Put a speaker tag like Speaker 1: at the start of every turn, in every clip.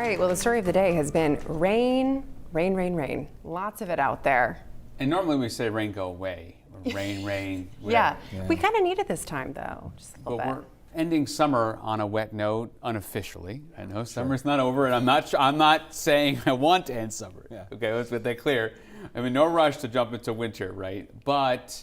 Speaker 1: right, well, the story of the day has been rain, rain, rain, rain. Lots of it out there.
Speaker 2: And normally we say rain go away, or rain, rain,
Speaker 1: Yeah.
Speaker 2: whatever.
Speaker 1: We kind of need it this time, though, just a little
Speaker 2: But
Speaker 1: bit.
Speaker 2: we're ending summer on a wet note, unofficially. I know summer's not over, and I'm not saying I want to end summer.
Speaker 3: Yeah.
Speaker 2: Okay, let's get that clear. I mean, no rush to jump into winter, right? But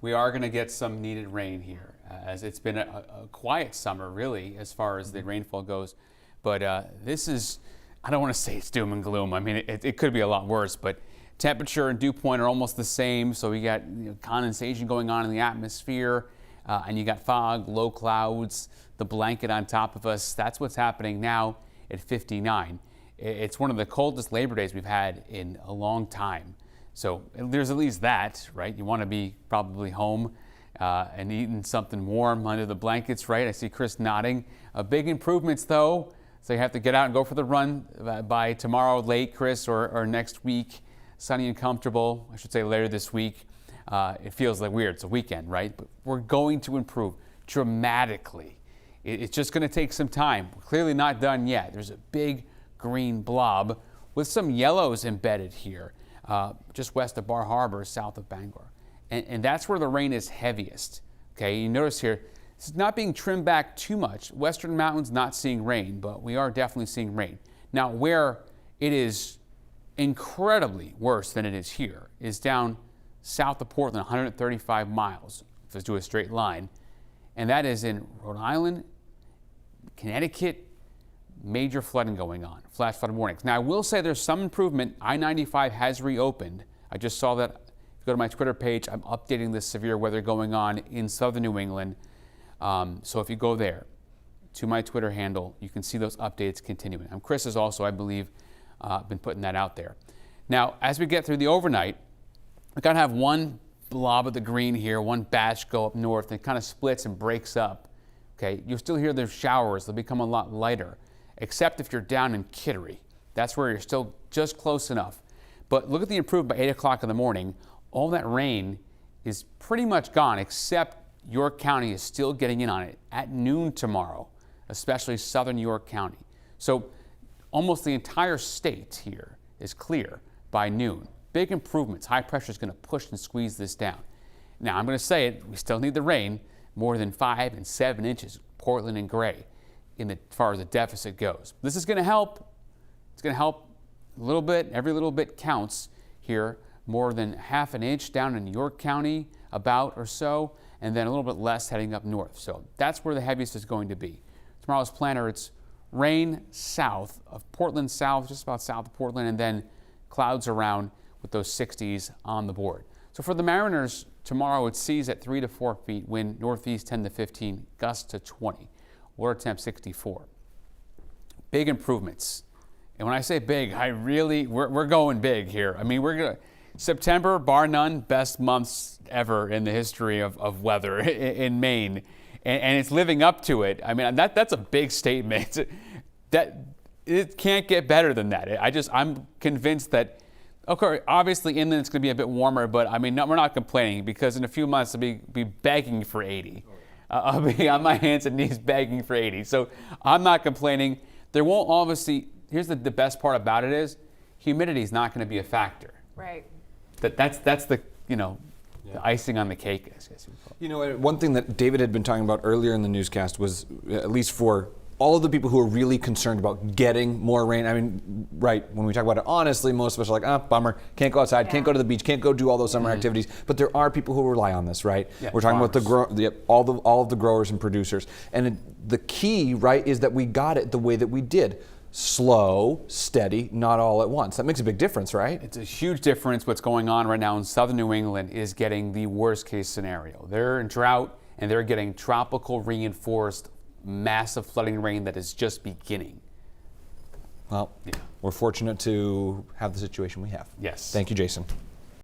Speaker 2: we are going to get some needed rain here, as it's been a quiet summer, really, as far as the rainfall goes. But this is, I don't want to say it's doom and gloom. I mean, it could be a lot worse, but temperature and dew point are almost the same. So we got condensation going on in the atmosphere, and you got fog, low clouds, the blanket on top of us. That's what's happening now at 59. It's one of the coldest Labor Days we've had in a long time. So there's at least that, right? You want to be probably home and eating something warm under the blankets, right? I see Chris nodding. Big improvements, though. So you have to get out and go for the run by tomorrow late, Chris, or next week. Sunny and comfortable, I should say later this week. It feels like weird. It's a weekend, right? But we're going to improve dramatically. It's just going to take some time. We're clearly not done yet. There's a big green blob with some yellows embedded here, just west of Bar Harbor, south of Bangor. And that's where the rain is heaviest. Okay, you notice here, it's not being trimmed back too much. Western mountains not seeing rain, but we are definitely seeing rain. Now, where it is incredibly worse than it is here is down south of Portland, 135 miles, if let's do a straight line. And that is in Rhode Island, Connecticut, major flooding going on, flash flood warnings. Now, I will say there's some improvement. I-95 has reopened. I just saw that. If you go to my Twitter page, I'm updating the severe weather going on in southern New England. So if you go there to my Twitter handle, you can see those updates continuing. Chris has also, I believe, been putting that out there. Now, as we get through the overnight, we got to have one blob of the green here, one batch go up north, and it kind of splits and breaks up. Okay, you'll still hear the showers. They'll become a lot lighter, except if you're down in Kittery. That's where you're still just close enough. But look at the improvement by 8 o'clock in the morning. All that rain is pretty much gone, except York County is still getting in on it at noon tomorrow, especially southern York County. So almost the entire state here is clear by noon. Big improvements. High pressure is going to push and squeeze this down. Now, I'm going to say it, we still need the rain, more than 5 and 7 inches, Portland and Gray, as far as the deficit goes. This is going to help. It's going to help a little bit. Every little bit counts here. More than ½ an inch down in York County, about or so, and then a little bit less heading up north. So that's where the heaviest is going to be. Tomorrow's planner, it's rain south of Portland south, just about south of Portland, and then clouds around with those 60s on the board. So for the Mariners, tomorrow it sees at 3 to 4 feet, wind northeast 10 to 15, gusts to 20, water temp 64. Big improvements. And when I say big, we're going big here. I mean, September, bar none, best months ever in the history of weather in Maine. And it's living up to it. I mean, that's a big statement. That it can't get better than that. I'm convinced that, okay, obviously inland it's going to be a bit warmer, but I mean, we're not complaining because in a few months I'll be begging for 80. I'll be on my hands and knees begging for 80. So I'm not complaining. There won't obviously, here's the best part about it is humidity is not going to be a factor.
Speaker 1: Right.
Speaker 2: That's the, the icing on the cake, I guess you would call it.
Speaker 3: You know, one thing that David had been talking about earlier in the newscast was, at least for all of the people who are really concerned about getting more rain. I mean, right, when we talk about it honestly, most of us are like, bummer, can't go outside, can't go to the beach, can't go do all those summer activities. But there are people who rely on this, right?
Speaker 2: Yeah,
Speaker 3: we're talking
Speaker 2: farmers.
Speaker 3: about all of the growers and producers. And the key, right, is that we got it the way that we did. Slow, steady, not all at once. That makes a big difference, right?
Speaker 2: It's a huge difference. What's going on right now in southern New England is getting the worst case scenario. They're in drought and they're getting tropical reinforced massive flooding rain that is just beginning.
Speaker 3: Well, we're fortunate to have the situation we have.
Speaker 2: Yes.
Speaker 3: Thank you, Jason.